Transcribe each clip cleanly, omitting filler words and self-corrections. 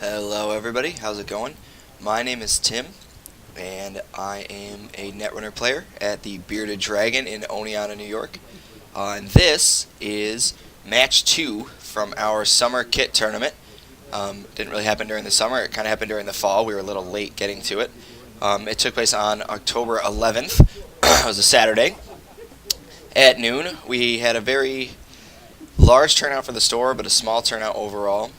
Hello everybody, how's it going? My name is Tim, and I am a Netrunner player at the Bearded Dragon in Oneonta, New York. And this is match 2 from our summer kit tournament. Didn't really happen during the summer, it kind of happened during the fall. We were a little late getting to it. It took place on October 11th. It was a Saturday. At noon, we had a very large turnout for the store, but a small turnout overall.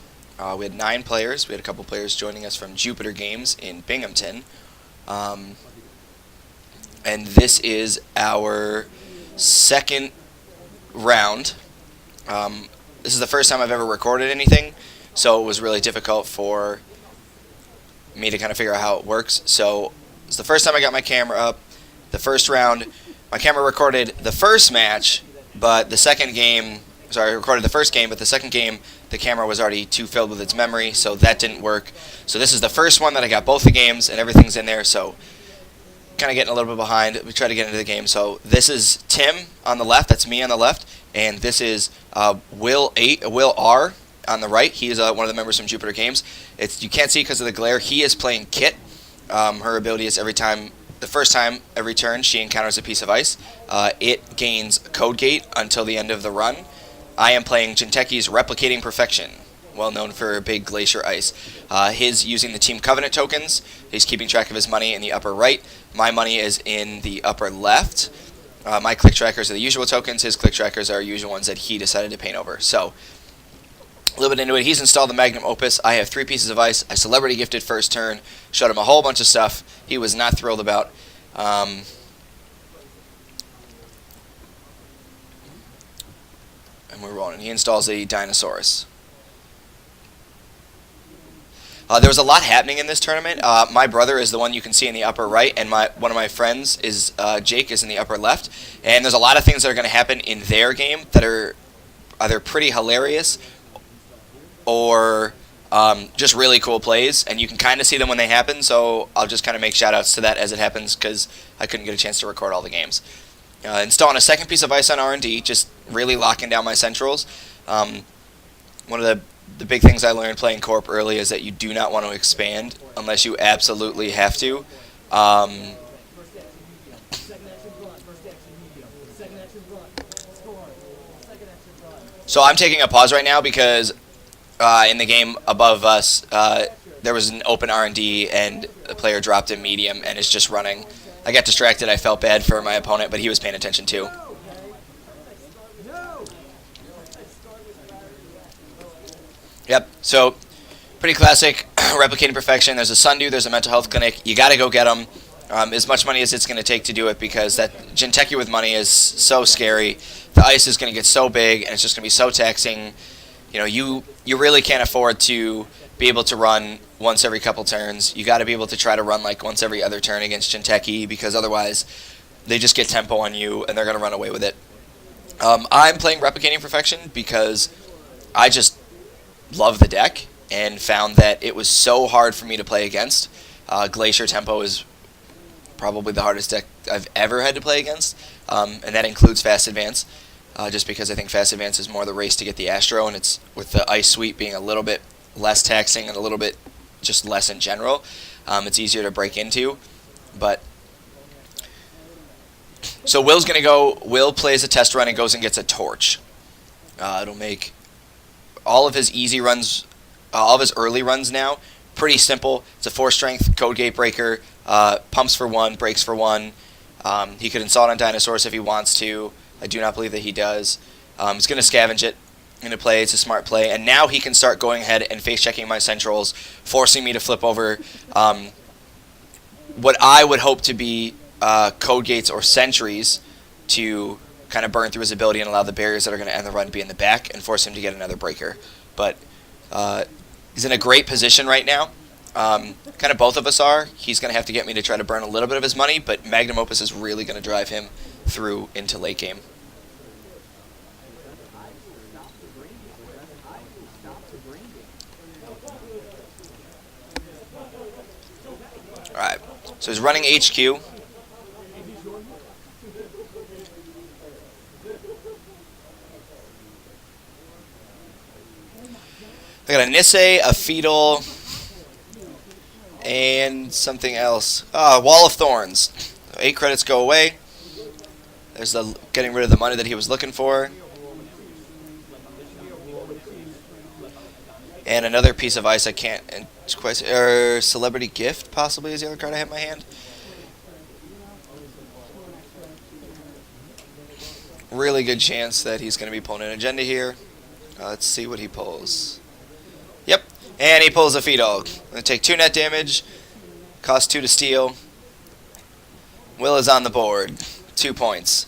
We had 9 players. We had a couple players joining us from Jupiter Games in Binghamton. And this is our second round. This is the first time I've ever recorded anything, so it was really difficult for me to kind of figure out how it works. So it's the first time I got my camera up. The first round, my camera recorded the first match, but the second game, sorry, I recorded the first game, but the second game, the camera was already too filled with its memory, so that didn't work. So this is the first one that I got both the games, and everything's in there, so kind of getting a little bit behind. We try to get into the game. So this is Tim on the left, that's me on the left, and this is Will R on the right. He is one of the members from Jupiter Games. You can't see because of the glare. He is playing Kit. Her ability is the first time, every turn, she encounters a piece of ice. It gains Code Gate until the end of the run. I am playing Jinteki's Replicating Perfection, well known for big glacier ice. His using the Team Covenant tokens. He's keeping track of his money in the upper right. My money is in the upper left. My click trackers are the usual tokens. His click trackers are usual ones that he decided to paint over. So, a little bit into it. He's installed the Magnum Opus. I have 3 pieces of ice. I celebrity gifted first turn. Showed him a whole bunch of stuff he was not thrilled about. And we're rolling. He installs a Dinosaurus. There was a lot happening in this tournament. My brother is the one you can see in the upper right, and one of my friends is Jake is in the upper left. And there's a lot of things that are going to happen in their game that are either pretty hilarious or just really cool plays, and you can kind of see them when they happen. So I'll just kind of make shout-outs to that as it happens because I couldn't get a chance to record all the games. Installing a second piece of ice on R&D, just really locking down my centrals. One of the big things I learned playing Corp early is that you do not want to expand unless you absolutely have to. So I'm taking a pause right now because in the game above us, there was an open R&D and the player dropped a medium and is just running. I got distracted. I felt bad for my opponent, but he was paying attention too. Yep, so pretty classic replicating perfection. There's a Sundew, there's a mental health clinic. You got to go get them. As much money as it's going to take to do it, because that Jinteki with money is so scary. The ice is going to get so big, and it's just going to be so taxing. You know, you really can't afford to be able to run once every couple turns. You got to be able to try to run like once every other turn against Jinteki, because otherwise they just get tempo on you and they're going to run away with it. I'm playing Replicating Perfection because I just love the deck and found that it was so hard for me to play against. Glacier Tempo is probably the hardest deck I've ever had to play against, and that includes Fast Advance. Just because I think Fast Advance is more the race to get the Astro, and it's with the Ice Suite being a little bit less taxing and a little bit just less in general. It's easier to break into. But so Will's going to go. Will plays a test run and goes and gets a Torch. It'll make all of his easy runs, all of his early runs now, pretty simple. It's a 4-strength Code Gate Breaker, pumps for 1, breaks for 1. He could install it on Dinosaurus if he wants to. I do not believe that he does. He's going to scavenge it into play. It's a smart play. And now he can start going ahead and face-checking my centrals, forcing me to flip over what I would hope to be Code Gates or Sentries to kind of burn through his ability and allow the barriers that are going to end the run to be in the back and force him to get another breaker. But he's in a great position right now. Kind of both of us are. He's going to have to get me to try to burn a little bit of his money, but Magnum Opus is really going to drive him through into late game. Alright, so he's running HQ. I got a Nisei, a Fetal, And something else. Wall of Thorns. 8 credits go away. There's the getting rid of the money that he was looking for. And another piece of ice I can't... Or Celebrity Gift, possibly, is the other card I have in my hand. Really good chance that he's going to be pulling an agenda here. Let's see what he pulls. Yep, and he pulls a Feedog. Going to take 2 net damage. Cost 2 to steal. Will is on the board. 2 points.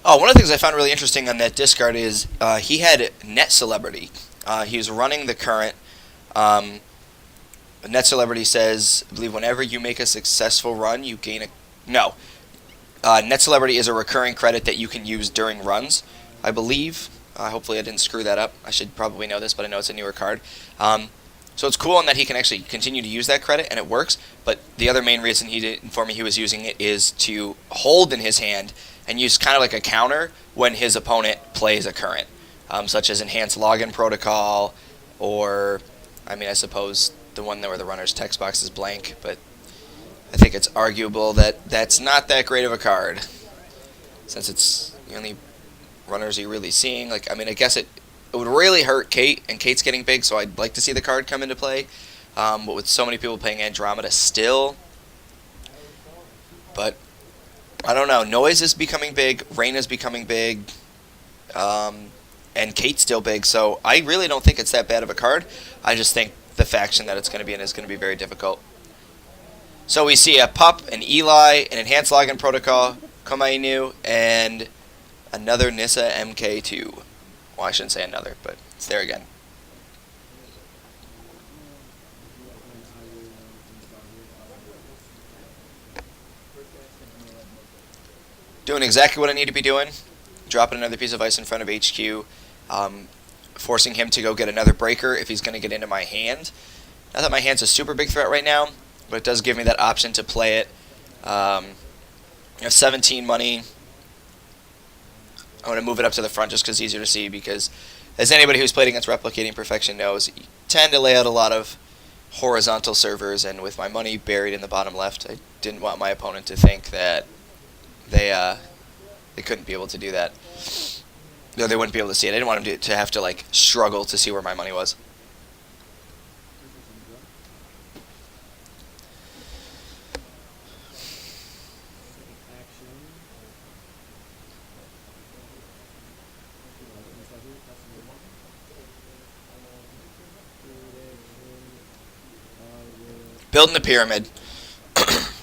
Oh, one of the things I found really interesting on that discard is he had Net Celebrity. He was running the current. Net Celebrity says, I believe, whenever you make a successful run, you gain a... No. Net Celebrity is a recurring credit that you can use during runs, I believe. Hopefully I didn't screw that up. I should probably know this, but I know it's a newer card. So it's cool in that he can actually continue to use that credit, and it works. But the other main reason he did inform me he was using it is to hold in his hand and use kind of like a counter when his opponent plays a current, such as Enhanced Login Protocol, or, I mean, I suppose the one where the runner's text box is blank, but I think it's arguable that that's not that great of a card, since it's the only runners you're really seeing. Like, I mean, I guess it would really hurt Kate, and Kate's getting big, so I'd like to see the card come into play. But with so many people playing Andromeda still, but I don't know. Noise is becoming big, Rain is becoming big, and Kate's still big, so I really don't think it's that bad of a card. I just think the faction that it's going to be in is going to be very difficult. So we see a Pup, an Eli, an Enhanced Login Protocol, Komainu, and another Nissa MK2. Well, I shouldn't say another, but it's there again. Doing exactly what I need to be doing. Dropping another piece of ice in front of HQ. Forcing him to go get another breaker if he's going to get into my hand. Not that my hand's a super big threat right now, but it does give me that option to play it. I have 17 money. I'm going to move it up to the front just because it's easier to see, because as anybody who's played against Replicating Perfection knows, you tend to lay out a lot of horizontal servers, and with my money buried in the bottom left, I didn't want my opponent to think that they couldn't be able to do that. No, they wouldn't be able to see it. I didn't want them to have to like struggle to see where my money was. Building the pyramid.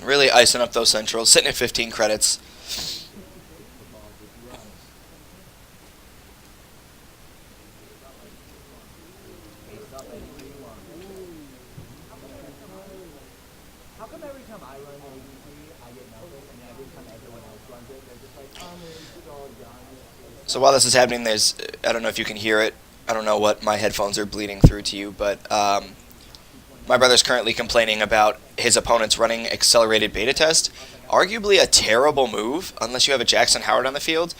Really icing up those centrals. Sitting at 15 credits. So while this is happening, there's, I don't know if you can hear it. I don't know what my headphones are bleeding through to you, but my brother's currently complaining about his opponents running accelerated beta test. Arguably a terrible move, unless you have a Jackson Howard on the field,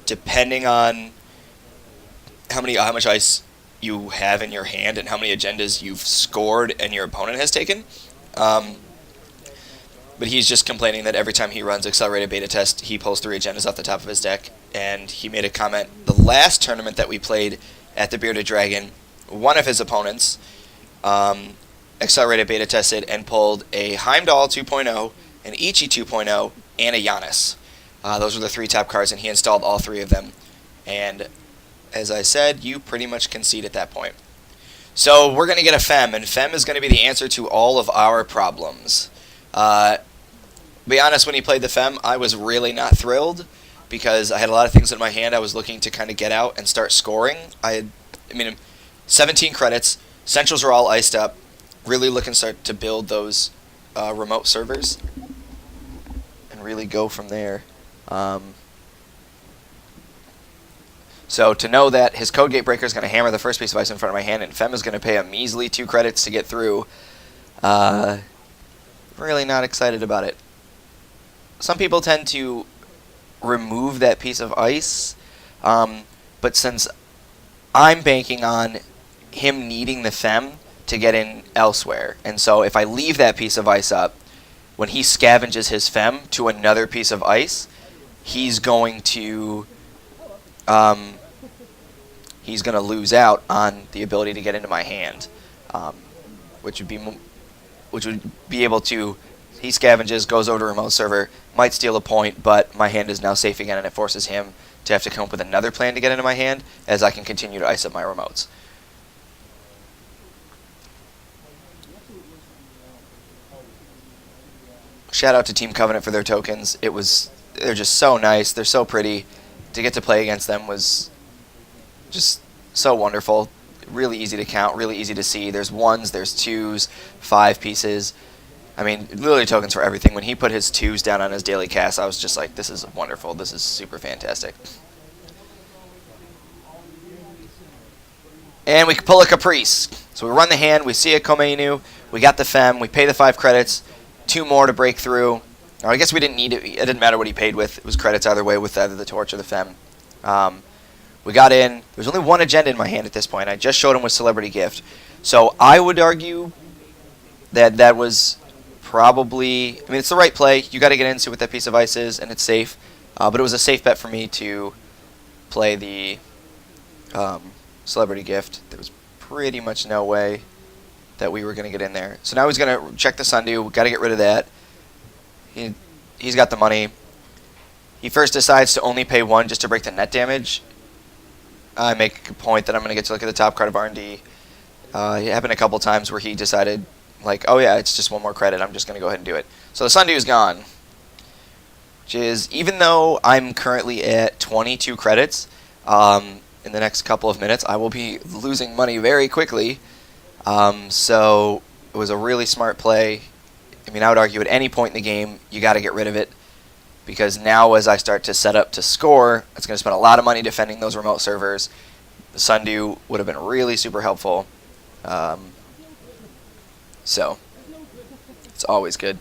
depending on how much ice you have in your hand and how many agendas you've scored and your opponent has taken. But he's just complaining that every time he runs accelerated beta test, he pulls 3 agendas off the top of his deck. And he made a comment, the last tournament that we played at the Bearded Dragon, one of his opponents accelerated beta tested and pulled a Heimdall 2.0, an Ichi 2.0, and a Giannis. Those were the 3 top cards, and he installed all 3 of them. And as I said, you pretty much concede at that point. So we're going to get a Fem, and Fem is going to be the answer to all of our problems. Be honest, when he played the Fem, I was really not thrilled, because I had a lot of things in my hand I was looking to kind of get out and start scoring. I mean, 17 credits, Centrals are all iced up, really looking to start to build those remote servers, and really go from there. So to know that his Code Gate Breaker is going to hammer the first piece of ice in front of my hand, and Fem is going to pay a measly 2 credits to get through, really not excited about it. Some people tend to remove that piece of ice, but since I'm banking on him needing the Fem to get in elsewhere, and so if I leave that piece of ice up, when he scavenges his Fem to another piece of ice, he's going to lose out on the ability to get into my hand, which would be able to. He scavenges, goes over to remote server, might steal a point, but my hand is now safe again, and it forces him to have to come up with another plan to get into my hand, as I can continue to ice up my remotes. Shout out to Team Covenant for their tokens. They're just so nice. They're so pretty. To get to play against them was just so wonderful. Really easy to count, really easy to see. There's 1s, there's 2s, 5 pieces. I mean, literally tokens for everything. When he put his 2s down on his daily cast, I was just like, this is wonderful. This is super fantastic. And we can pull a Caprice. So we run the hand, we see a Komeinu, we got the Fem, we pay the 5 credits, 2 more to break through. Or I guess we didn't need it. It didn't matter what he paid with. It was credits either way with either the Torch or the Fem. We got in. There's only 1 agenda in my hand at this point. I just showed him with Celebrity Gift. So I would argue that was probably... I mean, it's the right play. You got to get into what that piece of ice is, and it's safe. But it was a safe bet for me to play the Celebrity Gift. There was pretty much no way that we were going to get in there. So now he's going to check the Sundew. Got to get rid of that. He's got the money. He first decides to only pay 1 just to break the net damage. I make a point that I'm going to get to look at the top card of R&D. It happened a couple times where he decided, like, oh yeah, it's just 1 more credit. I'm just going to go ahead and do it. So the Sundew is gone. Which is, even though I'm currently at 22 credits, in the next couple of minutes, I will be losing money very quickly. So it was a really smart play. I mean, I would argue at any point in the game, you got to get rid of it. Because now as I start to set up to score, it's going to spend a lot of money defending those remote servers. The Sundew would have been really super helpful. So, it's always good.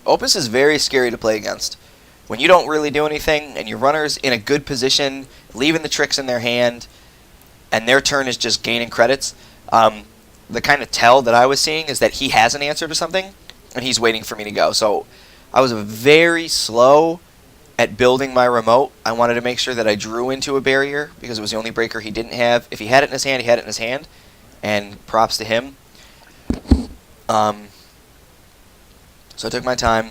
Opus is very scary to play against. When you don't really do anything, and your runner's in a good position, leaving the tricks in their hand, and their turn is just gaining credits, the kind of tell that I was seeing is that he has an answer to something, and he's waiting for me to go. So I was very slow at building my remote. I wanted to make sure that I drew into a barrier, because it was the only breaker he didn't have. If he had it in his hand, he had it in his hand, and props to him. So I took my time.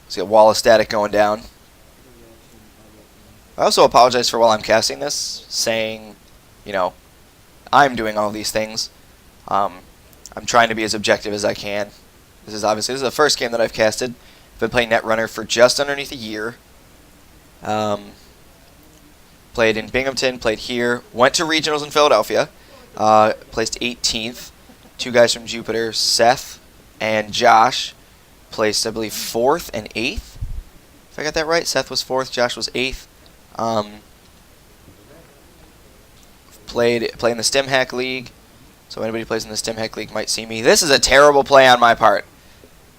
See a wall of static going down. I also apologize for while I'm casting this, saying, you know, I'm doing all these things. I'm trying to be as objective as I can. This is the first game that I've casted. I've been playing Netrunner for just underneath a year. Played in Binghamton, played here, went to regionals in Philadelphia, placed 18th. 2 guys from Jupiter, Seth and Josh, placed, I believe, 4th and 8th. If I got that right, Seth was 4th, Josh was 8th. Played in the Stem Hack League, so anybody who plays in the Stem Hack League might see me. This is a terrible play on my part.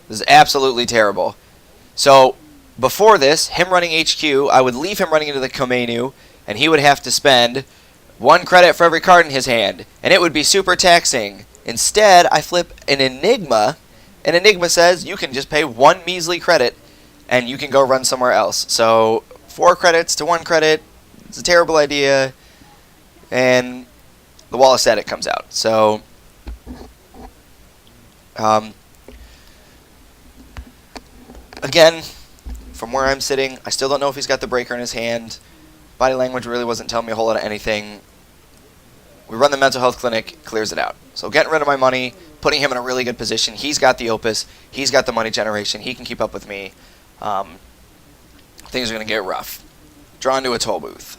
This is absolutely terrible. So before this, him running HQ, I would leave him running into the Komeinu, and he would have to spend 1 credit for every card in his hand, and it would be super taxing. Instead, I flip an Enigma, and Enigma says you can just pay 1 measly credit, and you can go run somewhere else. So 4 credits to 1 credit, it's a terrible idea, and the wall of static comes out. So, again, from where I'm sitting, I still don't know if he's got the breaker in his hand. Body language really wasn't telling me a whole lot of anything. We run the mental health clinic, clears it out. So getting rid of my money, putting him in a really good position. He's got the Opus. He's got the money generation. He can keep up with me. Things are going to get rough. Drawn to a toll booth.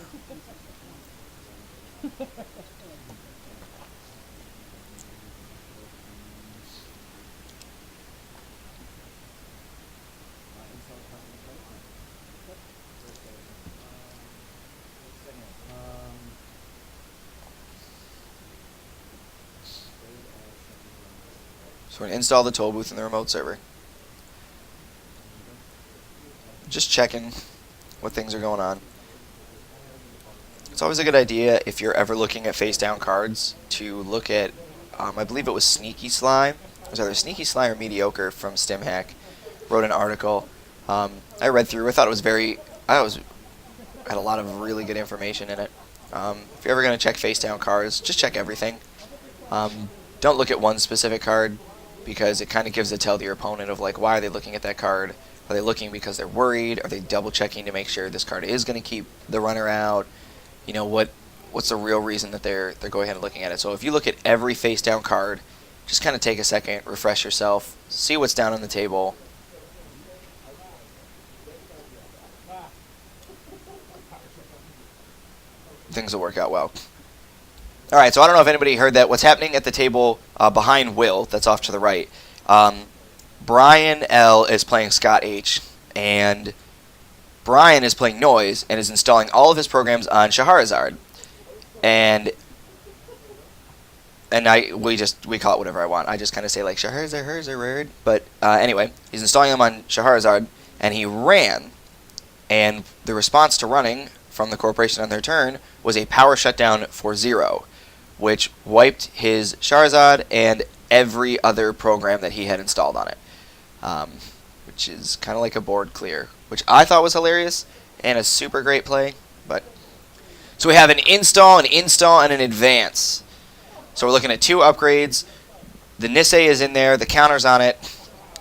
So we're going to install the toll booth in the remote server. Just checking what things are going on. It's always a good idea if you're ever looking at face down cards to look at, I believe it was Sneaky Sly. It was either Sneaky Sly or Mediocre from StimHack. Wrote an article. I read through. I thought it was had a lot of really good information in it. If you're ever going to check face down cards, just check everything. Don't look at one specific card because it kind of gives a tell to your opponent of like, why are they looking at that card? Are they looking because they're worried? Are they double checking to make sure this card is going to keep the runner out? You know, what's the real reason that they're going ahead and looking at it? So if you look at every face down card, just kind of take a second, refresh yourself, see what's down on the table. Things will work out well. All right, so I don't know if anybody heard that. What's happening at the table behind Will, that's off to the right, Brian L. is playing Scott H., and Brian is playing Noise and is installing all of his programs on Shahrazad. And we call it whatever I want. I just kind of say like Shahrazad, but anyway, he's installing them on Shahrazad, and he ran, and the response to running from the corporation on their turn was a power shutdown for 0, which wiped his Shahrazad and every other program that he had installed on it, which is kind of like a board clear, which I thought was hilarious and a super great play. But so we have an install, and an advance. So we're looking at 2 upgrades. The Nisei is in there, the counter's on it.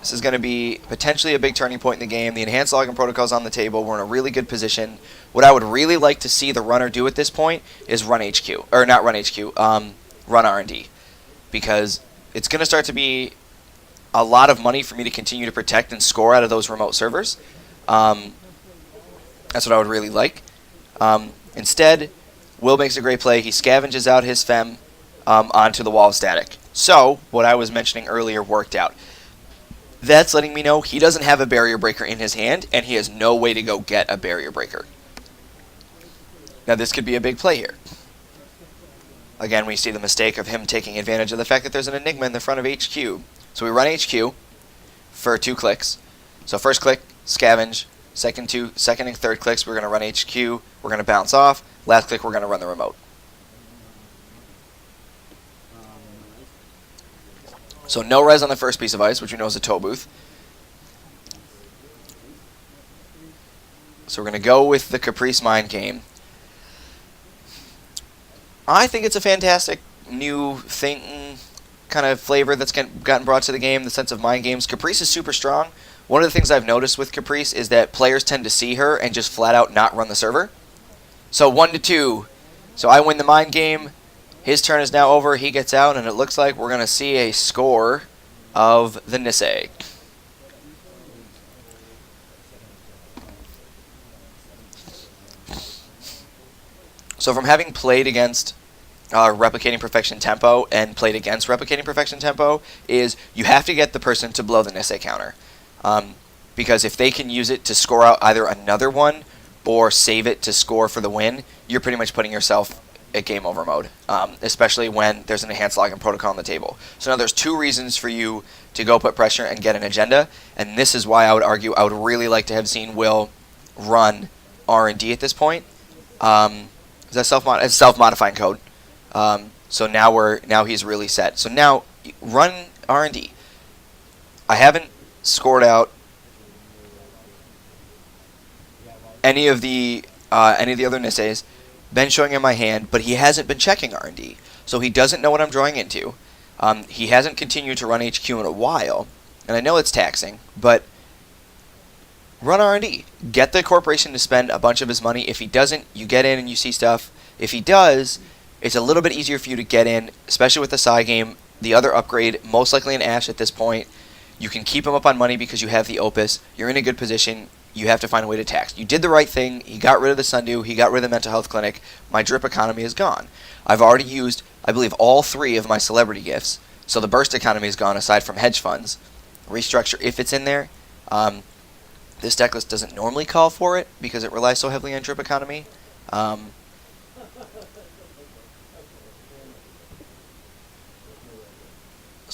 This is going to be potentially a big turning point in the game. The enhanced login protocol is on the table. We're in a really good position. What I would really like to see the runner do at this point is run HQ, or not run HQ, run R&D, because it's going to start to be a lot of money for me to continue to protect and score out of those remote servers. That's what I would really like. Instead, Will makes a great play. He scavenges out his Fem onto the wall of static. So what I was mentioning earlier worked out. That's letting me know he doesn't have a barrier breaker in his hand, and he has no way to go get a barrier breaker. Now this could be a big play here. Again, we see the mistake of him taking advantage of the fact that there's an Enigma in the front of HQ. So we run HQ for 2 clicks. So first click, scavenge. Second and third clicks, we're going to run HQ. We're going to bounce off. Last click, we're going to run the remote. So no res on the first piece of ice, which we know is a toll booth. So we're going to go with the Caprice Mind game. I think it's a fantastic new thing, kind of flavor that's gotten brought to the game, the sense of mind games. Caprice is super strong. One of the things I've noticed with Caprice is that players tend to see her and just flat out not run the server. So 1-2. So I win the mind game. His turn is now over. He gets out, and it looks like we're going to see a score of the Nisei. So from having played against Replicating Perfection Tempo and played against Replicating Perfection Tempo, is you have to get the person to blow the Nisei counter. Because if they can use it to score out either another one or save it to score for the win, you're pretty much putting yourself at game over mode, especially when there's an enhanced login protocol on the table. So now there's 2 reasons for you to go put pressure and get an agenda, and this is why I would argue I would really like to have seen Will run R&D at this point. Is that self-modifying code? So now he's really set. So now run R&D. I haven't scored out any of the other Niseis. Been showing in my hand, but he hasn't been checking R&D, so he doesn't know what I'm drawing into. He hasn't continued to run HQ in a while, and I know it's taxing, but run R&D. Get the corporation to spend a bunch of his money. If he doesn't, you get in and you see stuff. If he does, it's a little bit easier for you to get in, especially with the side game. The other upgrade, most likely an Ash at this point. You can keep him up on money because you have the Opus. You're in a good position. You have to find a way to tax. You did the right thing. He got rid of the Sundew. He got rid of the mental health clinic. My drip economy is gone. I've already used, I believe, all 3 of my celebrity gifts. So the burst economy is gone aside from hedge funds. Restructure, if it's in there. This deck list doesn't normally call for it because it relies so heavily on drip economy.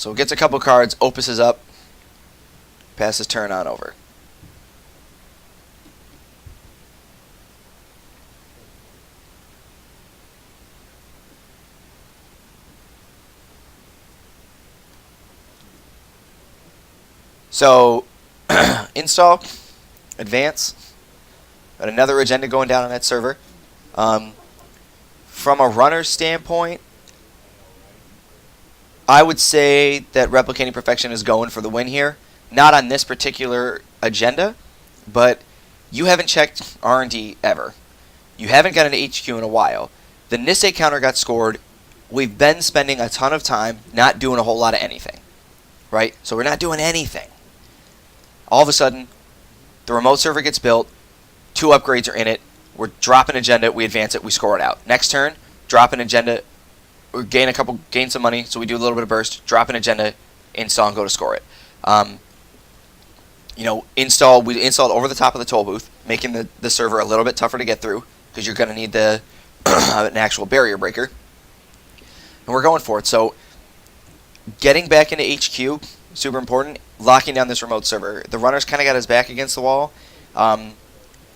So gets a couple cards, Opus is up, passes turn on over. So install, advance, got another agenda going down on that server. From a runner standpoint, I would say that Replicating Perfection is going for the win here. Not on this particular agenda, but you haven't checked R&D ever. You haven't got an HQ in a while. The Nisei counter got scored. We've been spending a ton of time not doing a whole lot of anything. Right? So we're not doing anything. All of a sudden, the remote server gets built. 2 upgrades are in it. We're dropping agenda. We advance it. We score it out. Next turn, drop an agenda. We gain some money, so we do a little bit of burst. Drop an agenda, install, and go to score it. Install. We installed over the top of the toll booth, making the server a little bit tougher to get through because you're going to need an actual barrier breaker. And we're going for it. So getting back into HQ, super important. Locking down this remote server. The runner's kind of got his back against the wall.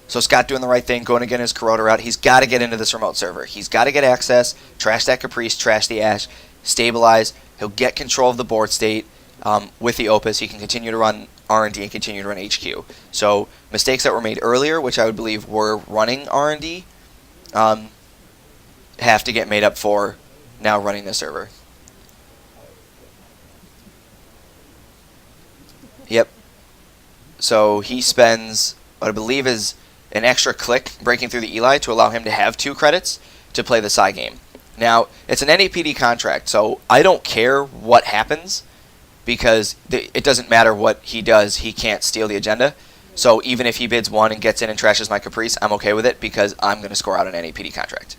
So Scott doing the right thing, going to get his Corroder out. He's got to get into this remote server. He's got to get access, trash that Caprice, trash the Ash, stabilize. He'll get control of the board state with the Opus. He can continue to run R&D and continue to run HQ. So mistakes that were made earlier, which I would believe were running R&D, have to get made up for now running the server. Yep. So he spends what I believe is an extra click breaking through the Eli to allow him to have 2 credits to play the side game. Now, it's an NAPD contract, so I don't care what happens because it doesn't matter what he does. He can't steal the agenda. So even if he bids 1 and gets in and trashes my Caprice, I'm okay with it because I'm going to score out an NAPD contract.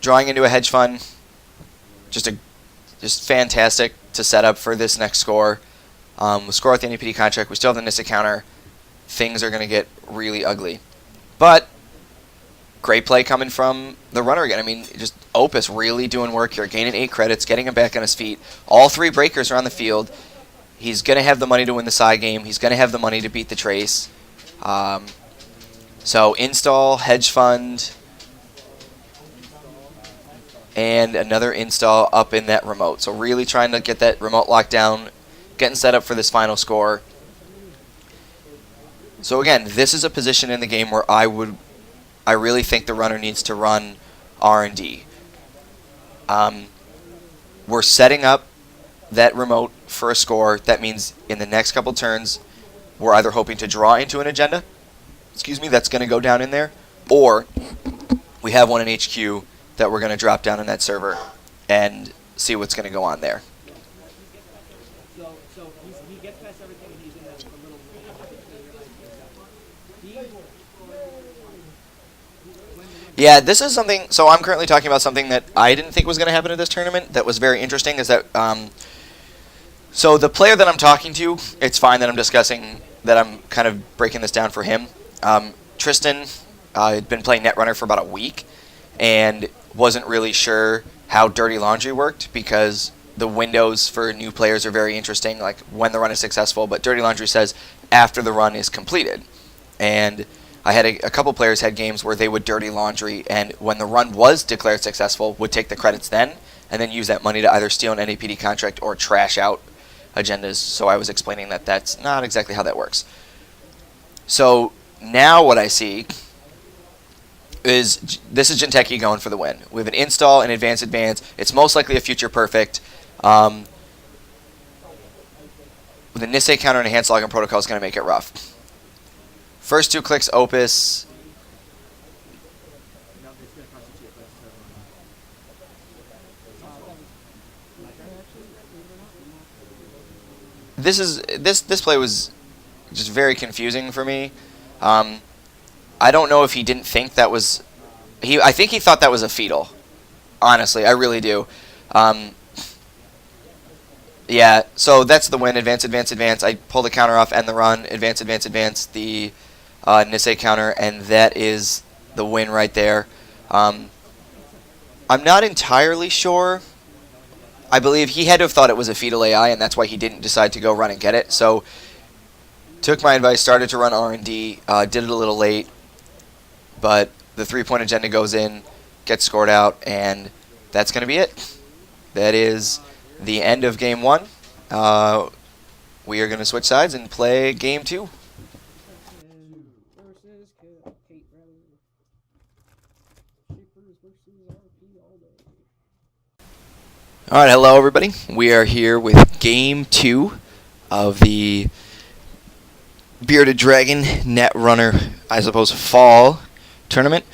Drawing into a hedge fund, just fantastic to set up for this next score. We'll score out the NAPD contract. We still have the Nissa counter. Things are going to get really ugly. But great play coming from the runner again. I mean, just Opus really doing work here, gaining 8 credits, getting him back on his feet. All 3 breakers are on the field. He's going to have the money to win the side game. He's going to have the money to beat the Trace. So install, hedge fund, and another install up in that remote. So really trying to get that remote locked down, getting set up for this final score. So again, this is a position in the game where I really think the runner needs to run R&D. We're setting up that remote for a score. That means in the next couple turns, we're either hoping to draw into an agenda, that's going to go down in there, or we have one in HQ that we're going to drop down in that server and see what's going to go on there. So he gets past everything and he's in that little... Yeah, this is something... So I'm currently talking about something that I didn't think was going to happen at this tournament that was very interesting, is that... so the player that I'm talking to, it's fine that I'm discussing, that I'm kind of breaking this down for him. Tristan had been playing Netrunner for about a week and wasn't really sure how Dirty Laundry worked because the windows for new players are very interesting, like when the run is successful, but Dirty Laundry says after the run is completed. And I had a couple players had games where they would Dirty Laundry, and when the run was declared successful, would take the credits then, and then use that money to either steal an NAPD contract or trash out agendas. So I was explaining that that's not exactly how that works. So now what I see is this is Jinteki going for the win. We have an install, an advance. It's most likely a future perfect. With a Nisei counter and a hand slogging protocol is going to make it rough. First 2 clicks, Opus. This play was just very confusing for me. I don't know if he didn't think that was... I think he thought that was a fetal. Honestly, I really do. Yeah, so that's the win. Advance. I pull the counter off, end the run. Advance, the Nisei counter, and that is the win right there. I'm not entirely sure. I believe he had to have thought it was a fetal AI, and that's why he didn't decide to go run and get it. So took my advice, started to run R&D, did it a little late, but the 3-point agenda goes in, gets scored out, and that's going to be it. That is the end of game 1. We are going to switch sides and play game 2. Versus Kate, rather. Shapers versus RP all day. All right, hello everybody. We are here with game 2 of the Bearded Dragon Netrunner, I suppose, fall tournament.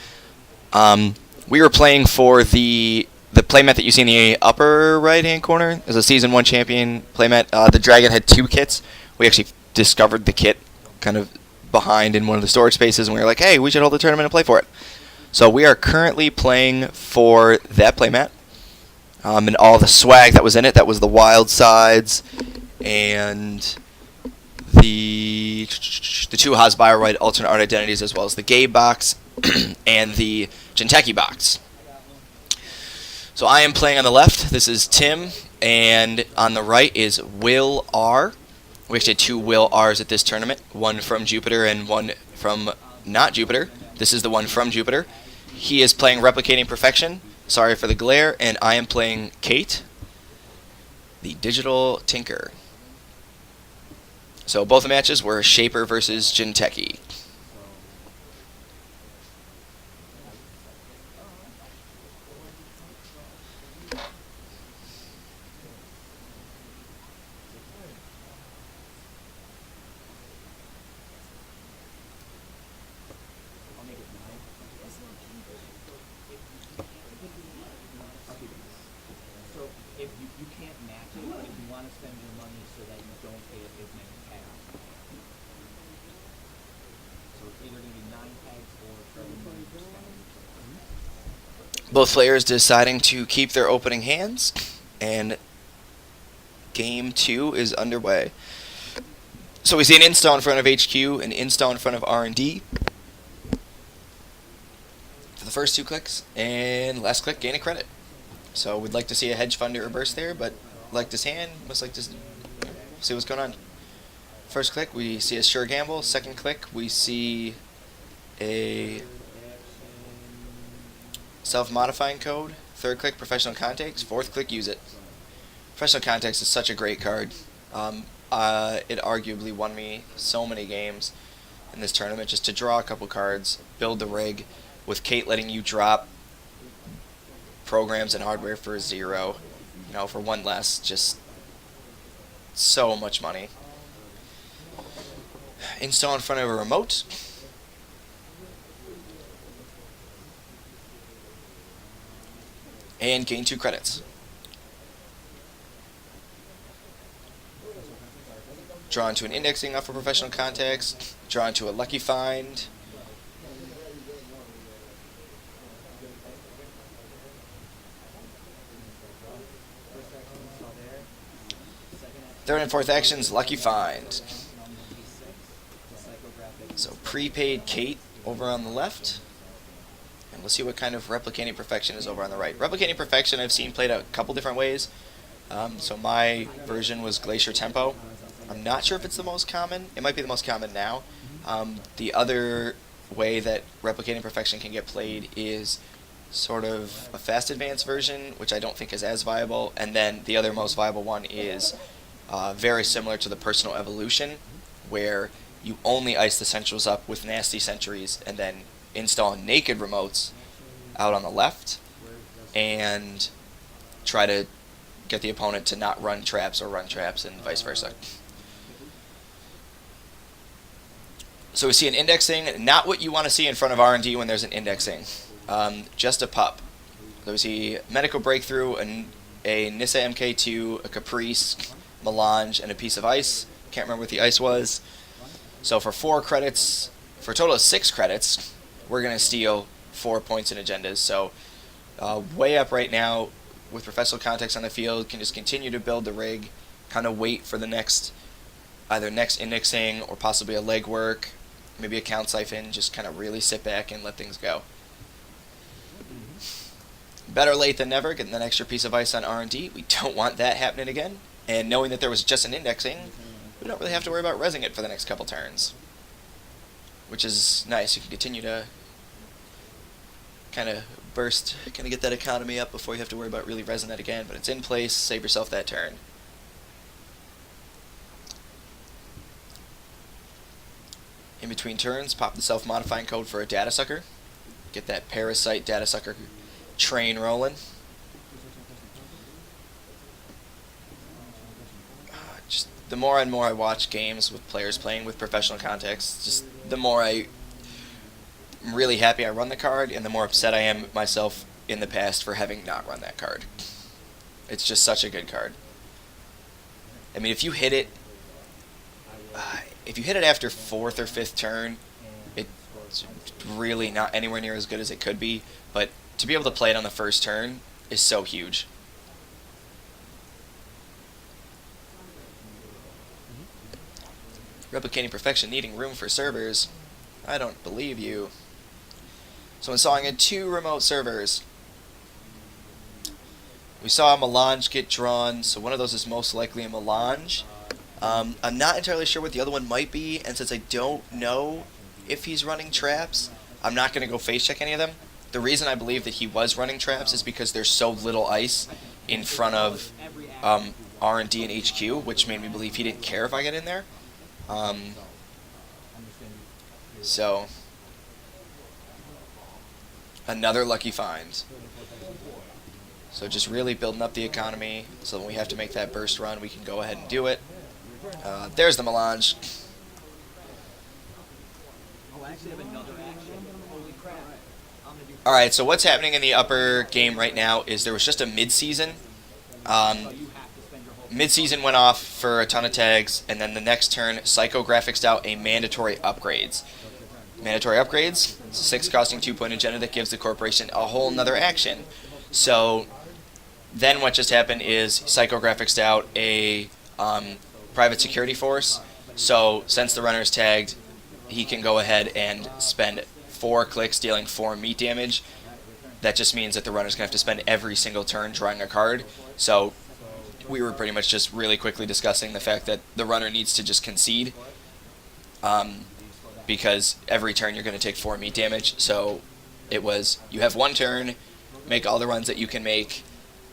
We were playing for the playmat that you see in the upper right-hand corner. Is a Season 1 champion playmat. The Dragon had 2 kits. We actually discovered the kit kind of behind in one of the storage spaces, and we were like, hey, we should hold the tournament and play for it. So we are currently playing for that playmat. And all the swag that was in it, that was the wild sides, and the 2 Hasbioroid alternate art identities, as well as the Gabe box and the Jinteki box. So I am playing on the left. This is Tim, and on the right is Will R. We actually had 2 Will R's at this tournament, one from Jupiter and one from not Jupiter. This is the one from Jupiter. He is playing Replicating Perfection. Sorry for the glare, and I am playing Kate, the Digital Tinker. So both the matches were Shaper versus Jinteki. So if you can't match it, but if you want to spend your money so that you don't pay as many tags. So it's either going to be 9 tags or treble money for spending. Both players deciding to keep their opening hands, and game 2 is underway. So we see an install in front of HQ, an install in front of R&D. For the first 2 clicks, and last click, gain a credit. So we'd like to see a hedge fund or a burst there, but liked his hand, must like to see what's going on. First click, we see a sure gamble. Second click, we see a self-modifying code. Third click, professional contacts. Fourth click, use it. Professional contacts is such a great card. It arguably won me so many games in this tournament, just to draw a couple cards, build the rig, with Kate letting you drop programs and hardware for 0, for 1 less, just so much money. Install in front of a remote. And gain 2 credits. Drawn to an indexing off of professional contacts. Drawn to a lucky find. Third and fourth actions, lucky find. So prepaid Kate over on the left. And we'll see what kind of Replicating Perfection is over on the right. Replicating Perfection I've seen played a couple different ways. So my version was Glacier Tempo. I'm not sure if it's the most common. It might be the most common now. The other way that Replicating Perfection can get played is sort of a fast advance version, which I don't think is as viable. And then the other most viable one is very similar to the Personal Evolution, where you only ice the Centrals up with nasty sentries and then install naked remotes out on the left and try to get the opponent to not run traps or run traps and vice versa. So we see an indexing, not what you want to see in front of R&D when there's an indexing, just a pup. So we see Medical Breakthrough, a Nissa MK2, a Caprice, Melange, and a piece of ice. Can't remember what the ice was. So for 4 credits, for a total of 6 credits, we're going to steal 4 points in agendas. So way up right now with professional contacts on the field, can just continue to build the rig, kind of wait for the either next indexing or possibly a legwork, maybe a count siphon, just kind of really sit back and let things go. Better late than never, getting that extra piece of ice on R&D. We don't want that happening again. And knowing that there was just an indexing, we don't really have to worry about resing it for the next couple turns. Which is nice. You can continue to kind of burst, kind of get that economy up before you have to worry about really resing that again. But it's in place. Save yourself that turn. In between turns, pop the self-modifying code for a data sucker. Get that parasite data sucker train rolling. Just the more and more I watch games with players playing with professional context, just the more I'm really happy I run the card, and the more upset I am myself in the past for having not run that card. It's just such a good card. I mean, if you hit it after 4th or 5th turn, it's really not anywhere near as good as it could be, but to be able to play it on the first turn is so huge. Replicating perfection, needing room for servers. I don't believe you. So installing in 2 remote servers. We saw a melange get drawn, so one of those is most likely a melange. I'm not entirely sure what the other one might be, and since I don't know if he's running traps, I'm not going to go face check any of them. The reason I believe that he was running traps is because there's so little ice in front of R&D and HQ, which made me believe he didn't care if I get in there. So, another lucky find. So just really building up the economy, so when we have to make that burst run, we can go ahead and do it. There's the melange. Alright, so what's happening in the upper game right now is there was just a mid-season. Mid-season went off for a ton of tags, and then the next turn, psychographics out a mandatory upgrades. Mandatory upgrades, it's a 6 costing 2-point agenda that gives the corporation a whole nother action. So then what just happened is psychographics out a private security force. So since the runner is tagged, he can go ahead and spend 4 clicks dealing 4 meat damage. That just means that the runner's going to have to spend every single turn drawing a card. So we were pretty much just really quickly discussing the fact that the runner needs to just concede. Because every turn you're going to take 4 meat damage. So it was, you have 1 turn, make all the runs that you can make,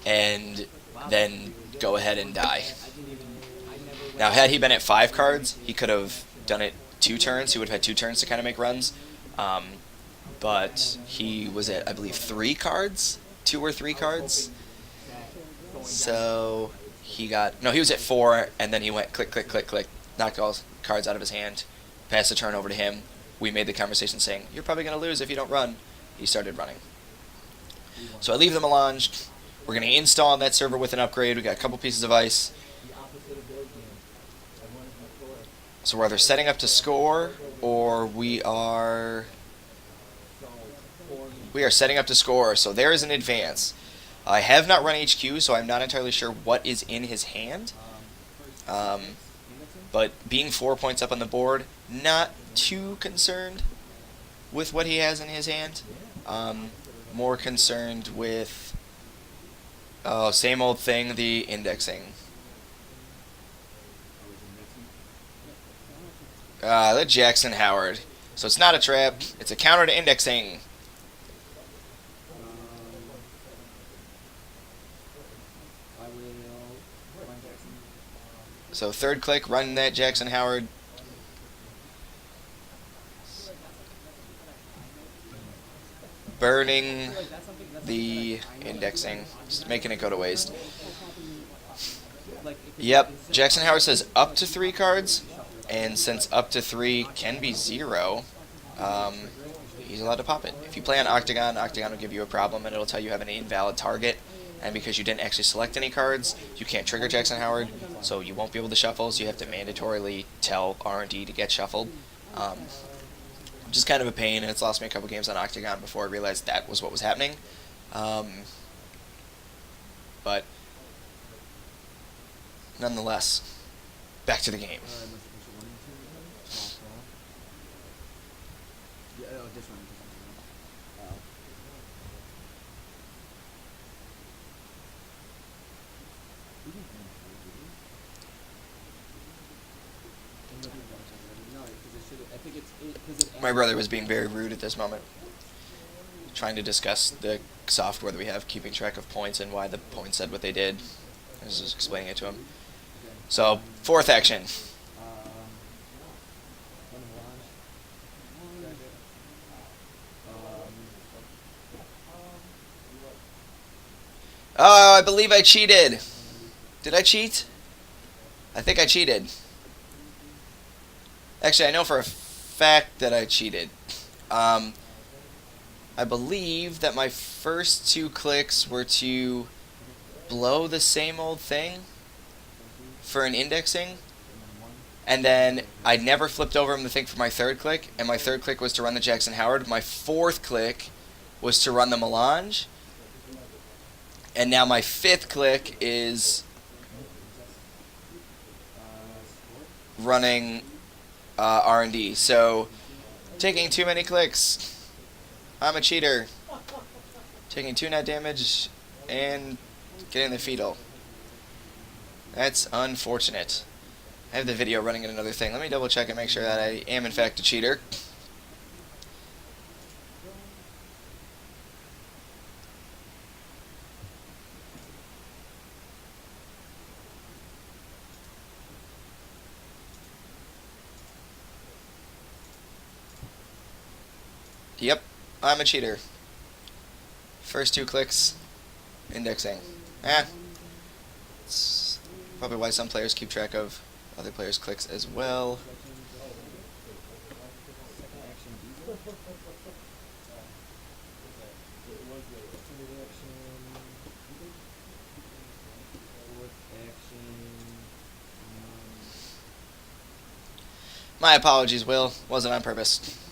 and then go ahead and die. Now, had he been at 5 cards, he could have done it 2 turns. He would have had 2 turns to kind of make runs. But he was at, I believe, 3 cards? 2 or 3 cards? So he got... No, he was at 4, and then he went click, click, click, click, knocked all cards out of his hand, passed the turn over to him. We made the conversation saying, you're probably going to lose if you don't run. He started running. So I leave the melange. We're going to install on that server with an upgrade. We got a couple pieces of ice. So we're either setting up to score, or we are setting up to score. So there is an advance. I have not run HQ, so I'm not entirely sure what is in his hand. But being 4 points up on the board, not too concerned with what he has in his hand. More concerned with, same old thing, the indexing. The Jackson Howard. So it's not a trap, it's a counter to indexing. So 3rd click, run that Jackson Howard. Burning the indexing, just making it go to waste. Yep, Jackson Howard says up to 3 cards, and since up to 3 can be 0, he's allowed to pop it. If you play on Octagon, Octagon will give you a problem, and it'll tell you have an invalid target. And because you didn't actually select any cards, you can't trigger Jackson Howard, so you won't be able to shuffle, so you have to mandatorily tell R&D to get shuffled. Which is kind of a pain, and it's lost me a couple games on Octagon before I realized that was what was happening. But nonetheless, back to the game. My brother was being very rude at this moment, trying to discuss the software that we have keeping track of points and why the points said what they did. I was just explaining it to him. So, fourth action. Oh, I believe I cheated. Did I cheat? I think I cheated. Actually, I know for a fact that I cheated. I believe that my first 2 clicks were to blow the same old thing for an indexing, and then I never flipped over the thing for my 3rd click, and my 3rd click was to run the Jackson Howard. My 4th click was to run the melange, and now my 5th click is running R&D. So, taking too many clicks. I'm a cheater. Taking 2 net damage and getting the fetal. That's unfortunate. I have the video running in another thing. Let me double check and make sure that I am in fact a cheater. Yep, I'm a cheater. First 2 clicks, indexing. It's probably why some players keep track of other players' clicks as well. My apologies, Will. Wasn't on purpose.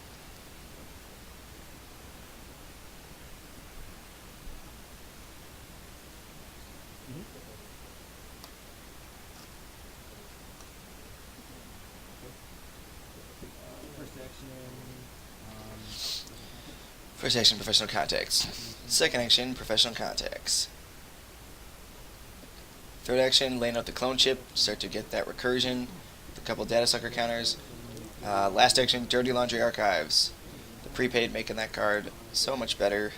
First action, professional contacts. Second action, professional contacts. Third action, laying out the clone chip. Start to get that recursion. A couple data sucker counters. Last action, dirty laundry archives. The prepaid making that card so much better.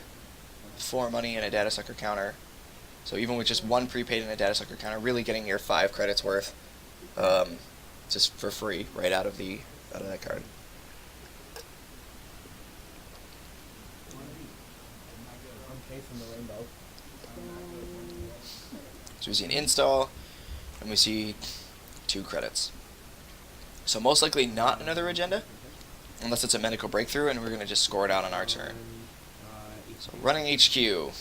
4 money and a data sucker counter. So even with just 1 prepaid and a data sucker counter, really getting your 5 credits worth, just for free right out of that card. From the rainbow. So we see an install, and we see 2 credits. So most likely not another agenda, unless it's a medical breakthrough, and we're going to just score it out on our turn. So running HQ.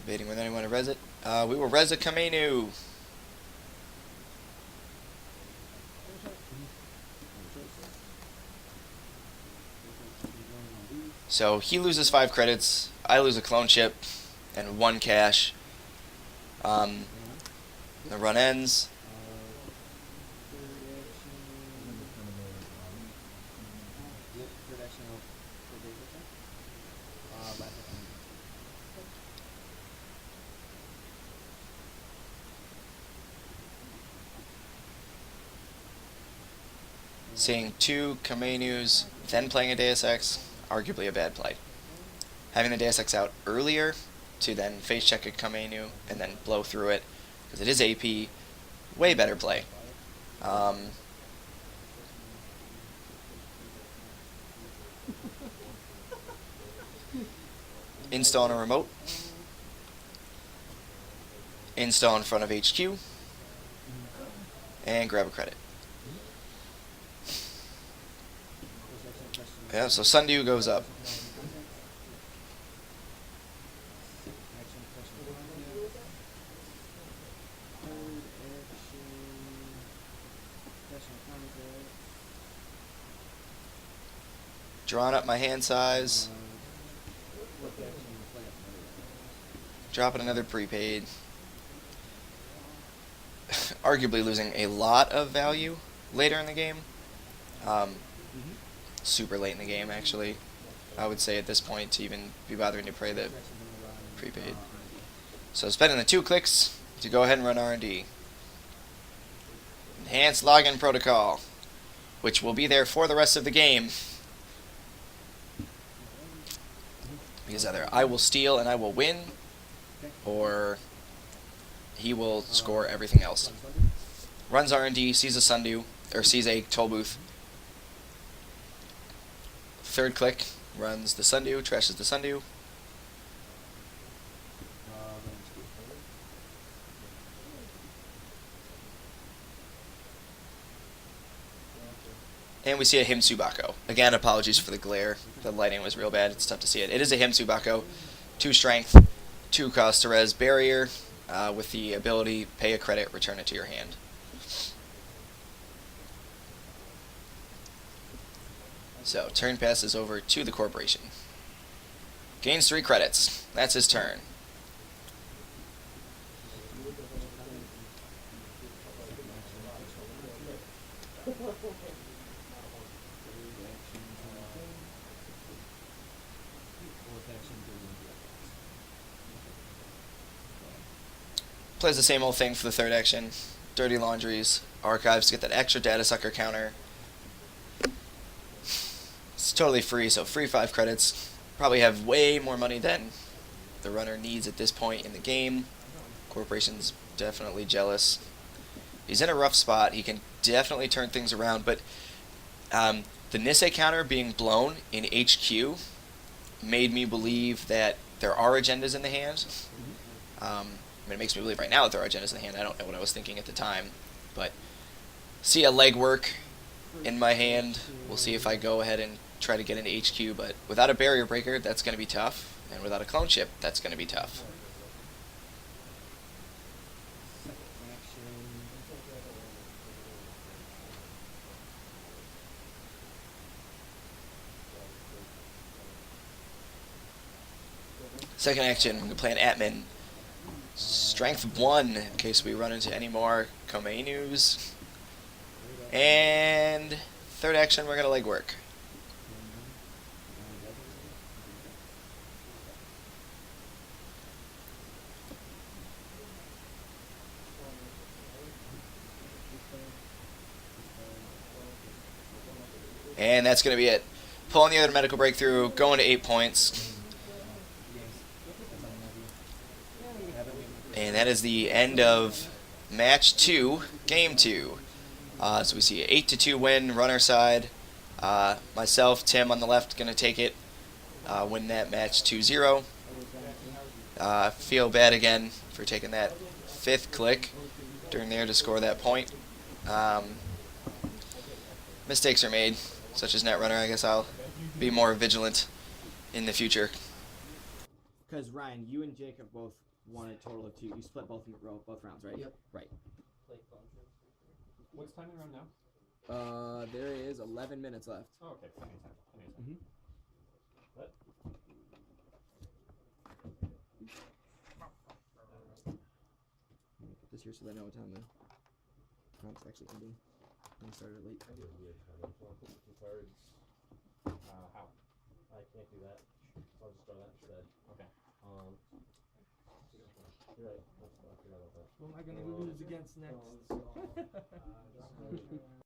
Debating whether anyone to res it. We will res a Kamenu. So he loses 5 credits, I lose a clone chip, and 1 cash. The run ends. Seeing 2 Kamenus, then playing a Deus Ex, arguably a bad play. Having the Deus Ex out earlier to then face check a Kamenu and then blow through it, because it is AP, way better play. Install on a remote. Install in front of HQ. And grab a credit. Yeah, so Sundew goes up. Drawing up my hand size. Dropping another prepaid. Arguably losing a lot of value later in the game. super late in the game, actually. I would say at this point to even be bothering to play the prepaid. So spending the 2 clicks to go ahead and run R&D. Enhanced login protocol, which will be there for the rest of the game. Because either I will steal and I will win, or he will score everything else. Runs R&D, sees a sundew, or sees a toll booth. 3rd click, runs the sundew, trashes the sundew. And we see a Himsubako. Again, apologies for the glare. The lighting was real bad. It's tough to see it. It is a Himsubako. 2 strength, 2 cost to res barrier, with the ability pay a credit, return it to your hand. So, turn passes over to the corporation. Gains 3 credits. That's his turn. Plays the same old thing for the 3rd action. Dirty Laundries, Archives to get that extra data sucker counter. It's totally free, so free 5 credits. Probably have way more money than the runner needs at this point in the game. Corporation's definitely jealous. He's in a rough spot. He can definitely turn things around, but the Nisei counter being blown in HQ made me believe that there are agendas in the hand. It makes me believe right now that there are agendas in the hand. I don't know what I was thinking at the time, but see a legwork in my hand. We'll see if I go ahead and try to get into HQ, but without a barrier breaker, that's going to be tough, and without a clone chip, that's going to be tough. Second action, we're going to play an Atman. Strength 1, in case we run into any more Komainus. And 3rd action, we're going to legwork. And that's going to be it. Pulling the other medical breakthrough, going to 8 points. And that is the end of match 2, game 2. So we see an 8-2 win, runner side. Myself, Tim on the left, going to take it, win that match 2-0. Feel bad again for taking that 5th click during there to score that point. Mistakes are made, such as Netrunner. I guess I'll be more vigilant in the future. Because Ryan, you and Jacob both won a total of 2. You split both rounds, right? Yep. Right. What's time around now? There is 11 minutes left. Oh, okay. Plenty of time. Mm-hmm. What? Put this here so they know what time the round's actually ending. We started late. How? I can't do that. I'll just throw that instead. Okay. You're right. I forgot about that. Who am I going to lose against next?